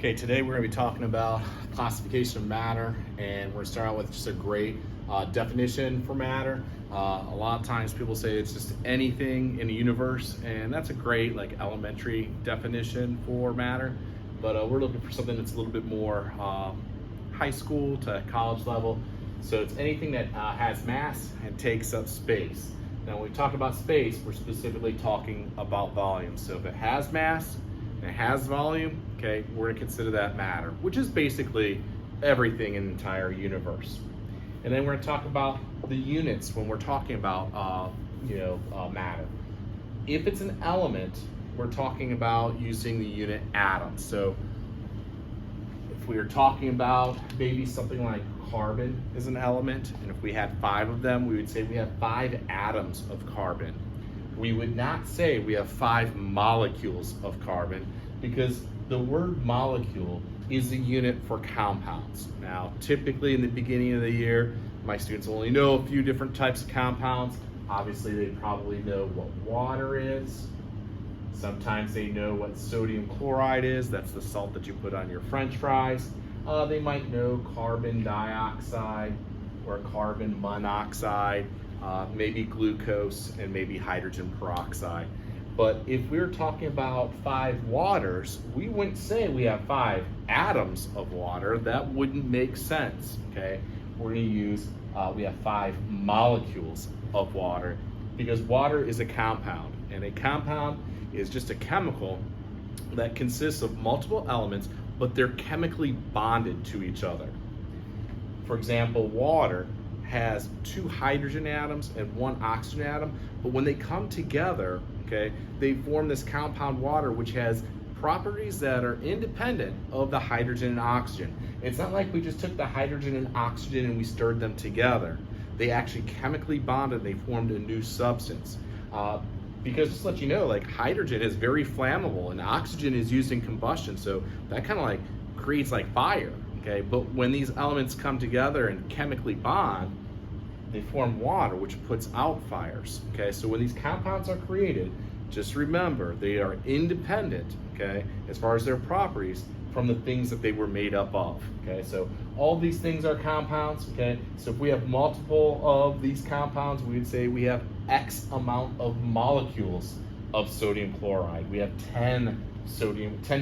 Okay, today we're going to be talking about classification of matter, and we're going to start out with just a great definition for matter. A lot of times people say it's just anything in the universe, and that's a great elementary definition for matter, but we're looking for something that's a little bit more high school to college level. So it's anything that has mass and takes up space. Now when we talk about space, we're specifically talking about volume. So if it has mass and it has volume, okay, we're gonna consider that matter, which is basically everything in the entire universe. And then we're gonna talk about the units when we're talking about matter. If it's an element, we're talking about using the unit atom. So if we were talking about maybe something like carbon is an element, and if we had 5 of them, we would say we have 5 atoms of carbon. We would not say we have 5 molecules of carbon, because the word molecule is a unit for compounds. Now, typically in the beginning of the year, my students only know a few different types of compounds. Obviously, they probably know what water is. Sometimes they know what sodium chloride is. That's the salt that you put on your French fries. They might know carbon dioxide or carbon monoxide, maybe glucose, and maybe hydrogen peroxide. But if we're talking about 5 waters, we wouldn't say we have 5 atoms of water. That wouldn't make sense, okay? We're gonna use, we have 5 molecules of water, because water is a compound, and a compound is just a chemical that consists of multiple elements, but they're chemically bonded to each other. For example, water has 2 hydrogen atoms and 1 oxygen atom, but when they come together, okay, they form this compound water, which has properties that are independent of the hydrogen and oxygen. It's not like we just took the hydrogen and oxygen and we stirred them together. They actually chemically bonded, they formed a new substance. Because just to let you know, hydrogen is very flammable and oxygen is used in combustion, so that kind of creates fire, okay? But when these elements come together and chemically bond, they form water, which puts out fires, okay? So when these compounds are created, just remember, they are independent, okay, as far as their properties, from the things that they were made up of, okay? So all these things are compounds, okay? So if we have multiple of these compounds, we would say we have X amount of molecules of sodium chloride. We have 10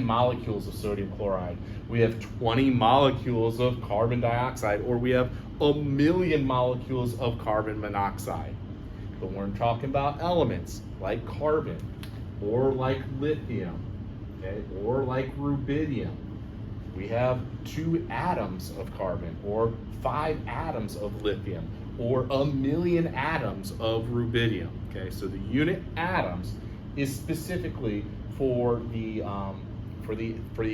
molecules of sodium chloride. We have 20 molecules of carbon dioxide, or we have 1,000,000 molecules of carbon monoxide. But when we're talking about elements like carbon, or like lithium, okay, or like rubidium, we have 2 atoms of carbon, or 5 atoms of lithium, or 1,000,000 atoms of rubidium. Okay, so the unit atoms is specifically for the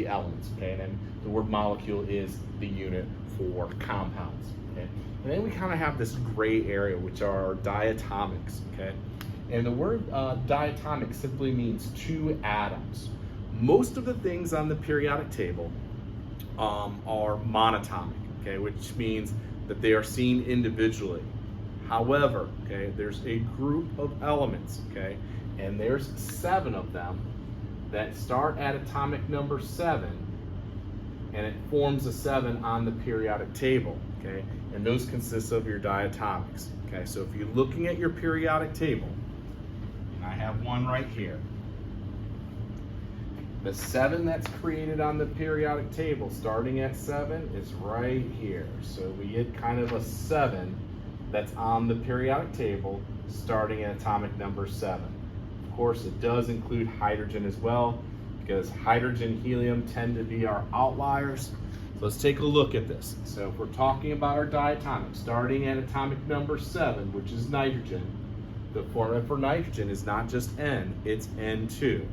elements. Okay, and then the word molecule is the unit for compounds. Okay, and then we kind of have this gray area, which are diatomics. Okay, and the word diatomic simply means 2 atoms. Most of the things on the periodic table are monatomic, okay, which means that they are seen individually. However, okay, there's a group of elements, okay, and there's 7 of them that start at atomic number 7, and it forms a 7 on the periodic table, okay, and those consist of your diatomics. Okay, so if you're looking at your periodic table, and I have one right here, the 7 that's created on the periodic table starting at 7 is right here. So we get kind of a 7 that's on the periodic table starting at atomic number 7. Of course, it does include hydrogen as well, because hydrogen and helium tend to be our outliers. So let's take a look at this. So if we're talking about our diatomic starting at atomic number 7, which is nitrogen, the formula for nitrogen is not just N, it's N2.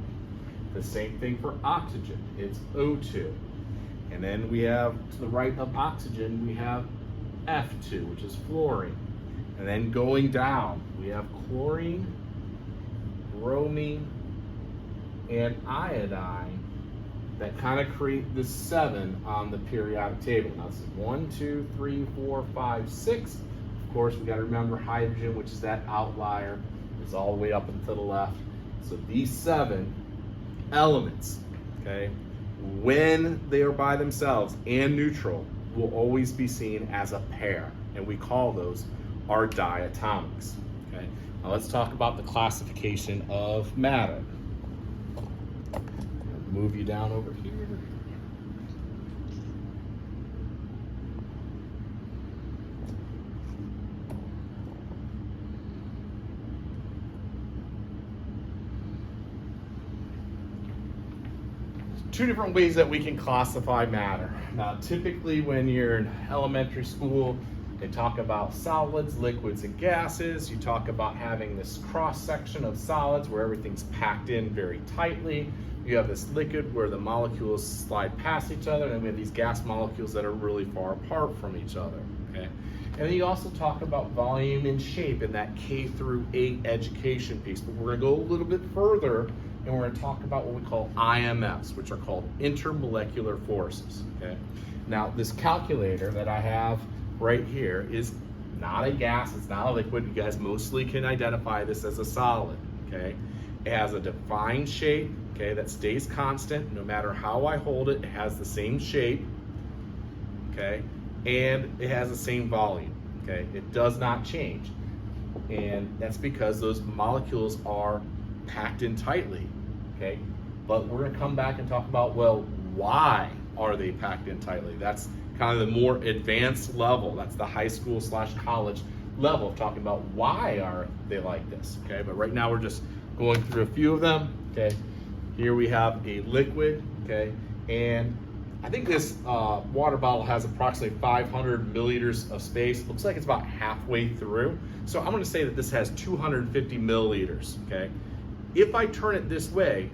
The same thing for oxygen, it's O2. And then we have, to the right of oxygen, we have F2, which is fluorine. And then going down, we have chlorine, bromine, and iodine that kind of create the 7 on the periodic table. Now this is 1, 2, 3, 4, 5, 6. Of course, we got to remember hydrogen, which is that outlier, is all the way up and to the left. So these 7 elements, okay, when they are by themselves and neutral, will always be seen as a pair, and we call those our diatomics. Okay. Now let's talk about the classification of matter. Move you down over here. Two different ways that we can classify matter. Now, typically when you're in elementary school, they talk about solids, liquids, and gases. You talk about having this cross section of solids where everything's packed in very tightly. You have this liquid where the molecules slide past each other, and then we have these gas molecules that are really far apart from each other. Okay? And then you also talk about volume and shape in that K through 8 education piece. But we're going to go a little bit further, and we're going to talk about what we call IMFs, which are called intermolecular forces. Okay? Now, this calculator that I have right here is not a gas, it's not a liquid. You guys mostly can identify this as a solid. Okay? It has a defined shape, okay, that stays constant. No matter how I hold it, it has the same shape, okay, and it has the same volume, okay? It does not change. And that's because those molecules are packed in tightly, okay? But we're gonna come back and talk about, well, why are they packed in tightly? That's kind of the more advanced level. That's the high school / college level of talking about why are they like this, okay? But right now we're just going through a few of them, okay? Here we have a liquid, okay? And I think this water bottle has approximately 500 milliliters of space. Looks like it's about halfway through. So I'm gonna say that this has 250 milliliters, okay? If I turn it this way,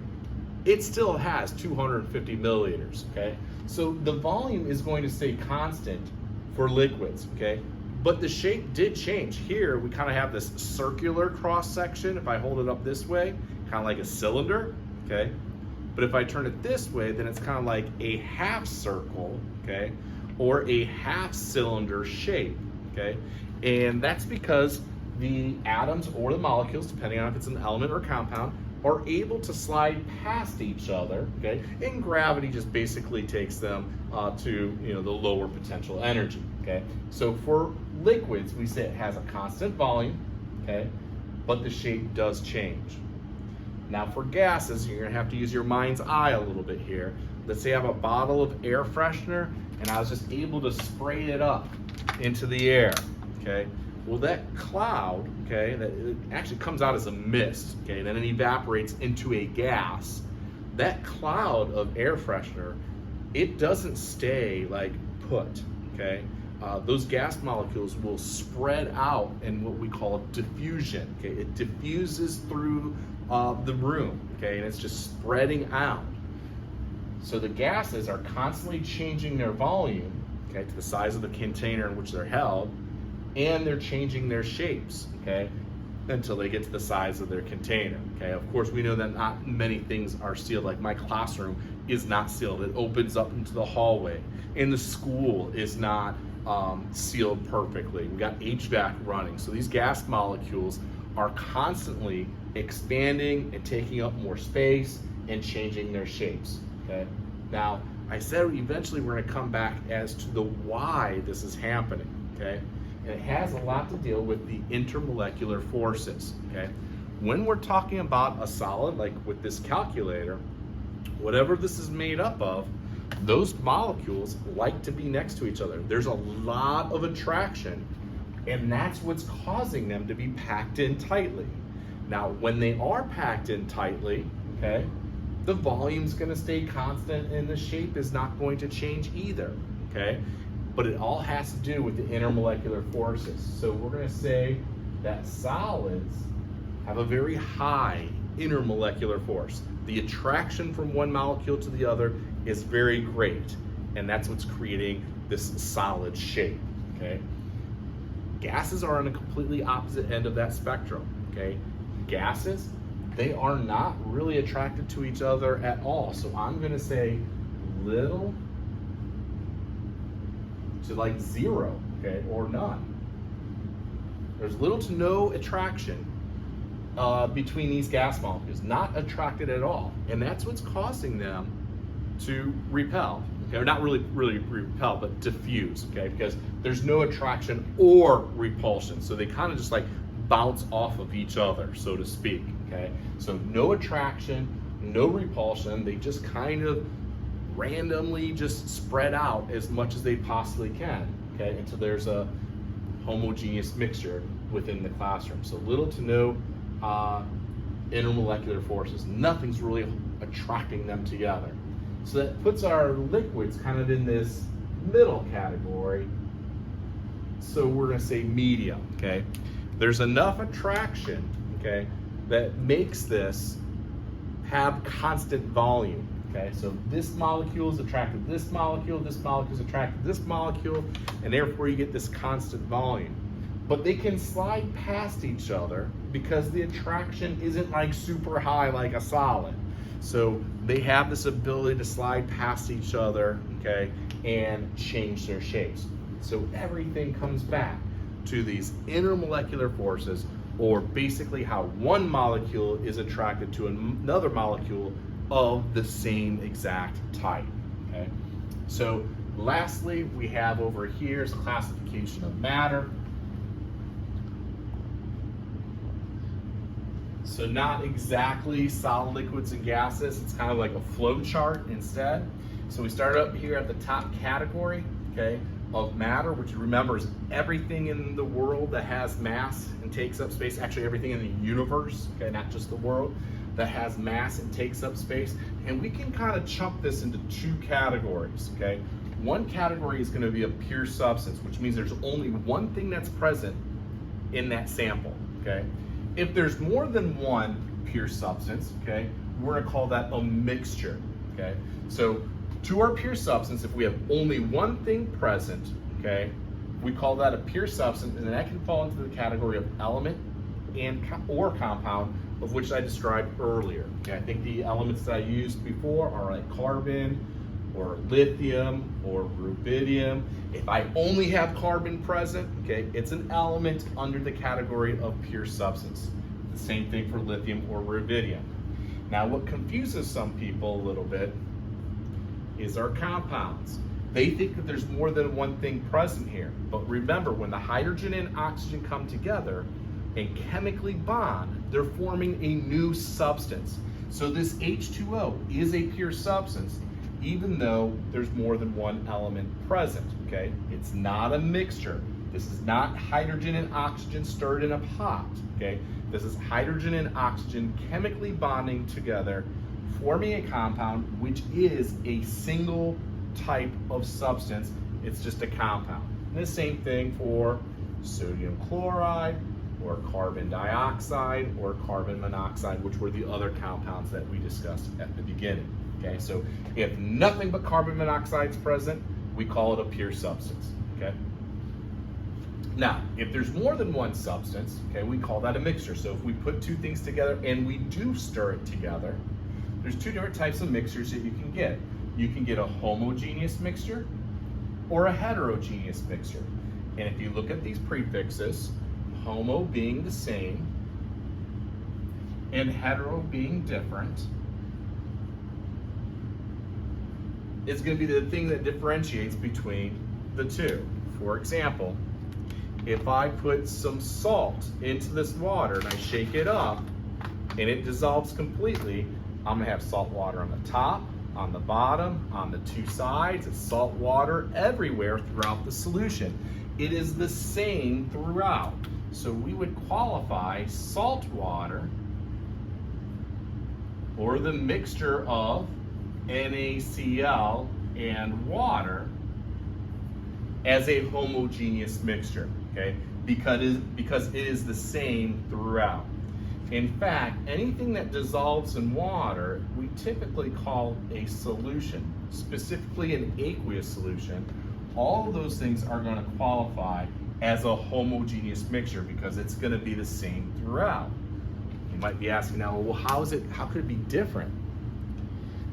it still has 250 milliliters, okay? So the volume is going to stay constant for liquids, okay? But the shape did change. Here, we kind of have this circular cross section. If I hold it up this way, kind of like a cylinder, okay? But if I turn it this way, then it's kind of like a half circle, okay? Or a half cylinder shape, okay? And that's because the atoms or the molecules, depending on if it's an element or compound, are able to slide past each other, okay? And gravity just basically takes them to, the lower potential energy, okay? So for liquids, we say it has a constant volume, okay? But the shape does change. Now for gases, you're gonna have to use your mind's eye a little bit here. Let's say I have a bottle of air freshener and I was just able to spray it up into the air, okay? Well, that cloud, okay, that it actually comes out as a mist, okay, and then it evaporates into a gas. That cloud of air freshener, it doesn't stay like put, okay? Those gas molecules will spread out in what we call diffusion, okay? It diffuses through the room, okay, and it's just spreading out. So the gases are constantly changing their volume, okay, to the size of the container in which they're held, and they're changing their shapes, okay, until they get to the size of their container, okay. Of course, we know that not many things are sealed. Like my classroom is not sealed. It opens up into the hallway, and the school is not sealed perfectly. We got HVAC running, so these gas molecules are constantly expanding and taking up more space and changing their shapes, okay. Now, I said eventually we're going to come back as to the why this is happening, okay. And it has a lot to deal with the intermolecular forces, okay? When we're talking about a solid, like with this calculator, whatever this is made up of, those molecules like to be next to each other. There's a lot of attraction, and that's what's causing them to be packed in tightly. Now, when they are packed in tightly, okay, the volume's gonna stay constant and the shape is not going to change either, okay? But it all has to do with the intermolecular forces. So we're gonna say that solids have a very high intermolecular force. The attraction from one molecule to the other is very great, and that's what's creating this solid shape, okay? Gases are on a completely opposite end of that spectrum, okay? Gases, they are not really attracted to each other at all. So I'm gonna say little to like zero, okay, or none. There's little to no attraction between these gas molecules, not attracted at all. And that's what's causing them to repel, okay? Or not really repel, but diffuse, okay? Because there's no attraction or repulsion, so they kind of just like bounce off of each other, so to speak, okay? So no attraction, no repulsion, they just kind of randomly just spread out as much as they possibly can, okay? Until there's a homogeneous mixture within the classroom. So little to no intermolecular forces. Nothing's really attracting them together. So that puts our liquids kind of in this middle category. So we're going to say medium, okay? There's enough attraction, okay, that makes this have constant volume, okay? So this molecule is attracted to this molecule is attracted to this molecule, and therefore you get this constant volume. But they can slide past each other because the attraction isn't like super high like a solid. So they have this ability to slide past each other, okay, and change their shapes. So everything comes back to these intermolecular forces, or basically how one molecule is attracted to another molecule of the same exact type, okay? So lastly, we have over here is classification of matter. So not exactly solid, liquids, and gases. It's kind of like a flow chart instead. So we start up here at the top category, okay, of matter, which remember is everything in the world that has mass and takes up space. Actually, everything in the universe, okay, not just the world, that has mass and takes up space. And we can kind of chunk this into two categories, okay? One category is going to be a pure substance, which means there's only one thing that's present in that sample, okay? If there's more than one pure substance, okay, we're going to call that a mixture, okay? So to our pure substance, if we have only one thing present, okay, we call that a pure substance, and that can fall into the category of element and or compound, of which I described earlier. Okay, I think the elements that I used before are like carbon or lithium or rubidium. If I only have carbon present, okay, it's an element under the category of pure substance. The same thing for lithium or rubidium. Now, what confuses some people a little bit is our compounds. They think that there's more than one thing present here. But remember, when the hydrogen and oxygen come together and chemically bond, they're forming a new substance. So this H2O is a pure substance, even though there's more than one element present, okay? It's not a mixture. This is not hydrogen and oxygen stirred in a pot, okay? This is hydrogen and oxygen chemically bonding together, forming a compound, which is a single type of substance. It's just a compound. And the same thing for sodium chloride, or carbon dioxide, or carbon monoxide, which were the other compounds that we discussed at the beginning. Okay, so if nothing but carbon monoxide is present, we call it a pure substance. Okay. Now, if there's more than one substance, okay, we call that a mixture. So if we put two things together and we do stir it together, there's two different types of mixtures that you can get. You can get a homogeneous mixture or a heterogeneous mixture. And if you look at these prefixes, homo being the same and hetero being different, is going to be the thing that differentiates between the two. For example, if I put some salt into this water and I shake it up and it dissolves completely, I'm going to have salt water on the top, on the bottom, on the two sides. It's salt water everywhere throughout the solution. It is the same throughout. So we would qualify salt water, or the mixture of NaCl and water, as a homogeneous mixture, okay? Because it is the same throughout. In fact, anything that dissolves in water, we typically call a solution, specifically an aqueous solution. All of those things are going to qualify as a homogeneous mixture because it's going to be the same throughout. You might be asking now, well, how could it be different?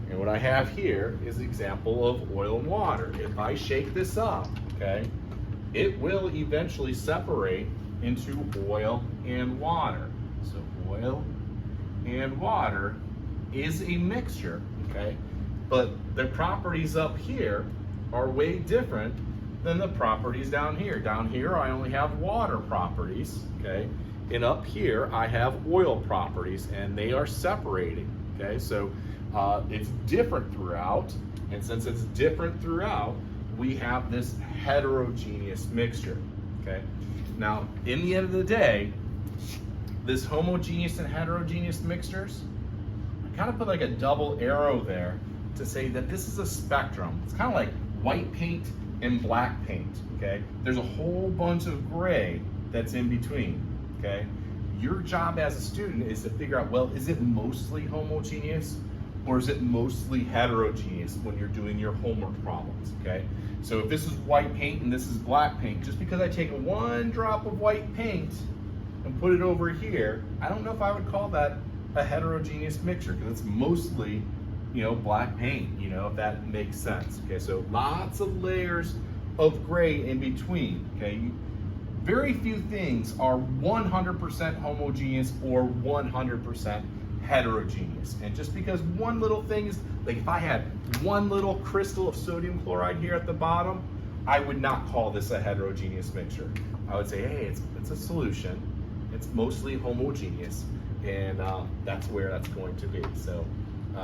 And what I have here is an example of oil and water. If I shake this up, okay, it will eventually separate into oil and water. So oil and water is a mixture, okay? but the properties up here are way different than the properties down here. Down here, I only have water properties, okay? And up here, I have oil properties, and they are separating, okay? So it's different throughout, and since it's different throughout, we have this heterogeneous mixture, okay? Now, in the end of the day, this homogeneous and heterogeneous mixtures, I kind of put like a double arrow there to say that this is a spectrum. It's kind of like white paint and black paint, okay? There's a whole bunch of gray that's in between, okay? Your job as a student is to figure out, well, is it mostly homogeneous or is it mostly heterogeneous when you're doing your homework problems, okay? So if this is white paint and this is black paint, just because I take one drop of white paint and put it over here, I don't know if I would call that a heterogeneous mixture, because it's mostly, you know, black paint, you know, if that makes sense. Okay, so lots of layers of gray in between, okay? Very few things are 100% homogeneous or 100% heterogeneous. And just because one little thing is, like if I had one little crystal of sodium chloride here at the bottom, I would not call this a heterogeneous mixture. I would say, hey, it's a solution. It's mostly homogeneous, and that's where that's going to be. So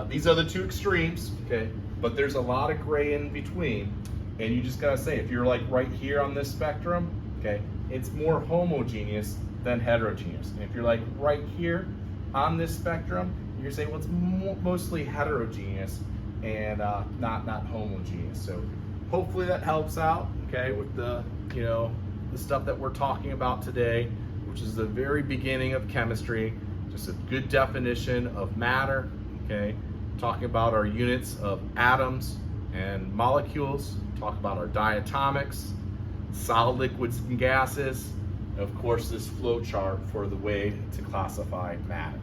these are the two extremes, okay? But there's a lot of gray in between, and you just gotta say, if you're like right here on this spectrum, okay, it's more homogeneous than heterogeneous. And if you're like right here on this spectrum, you're gonna say, well, it's mostly heterogeneous and not homogeneous. So hopefully that helps out, okay, with the, you know, the stuff that we're talking about today, which is the very beginning of chemistry, just a good definition of matter, okay? Talking about our units of atoms and molecules, talk about our diatomics, solid liquids and gases, and of course this flow chart for the way to classify matter.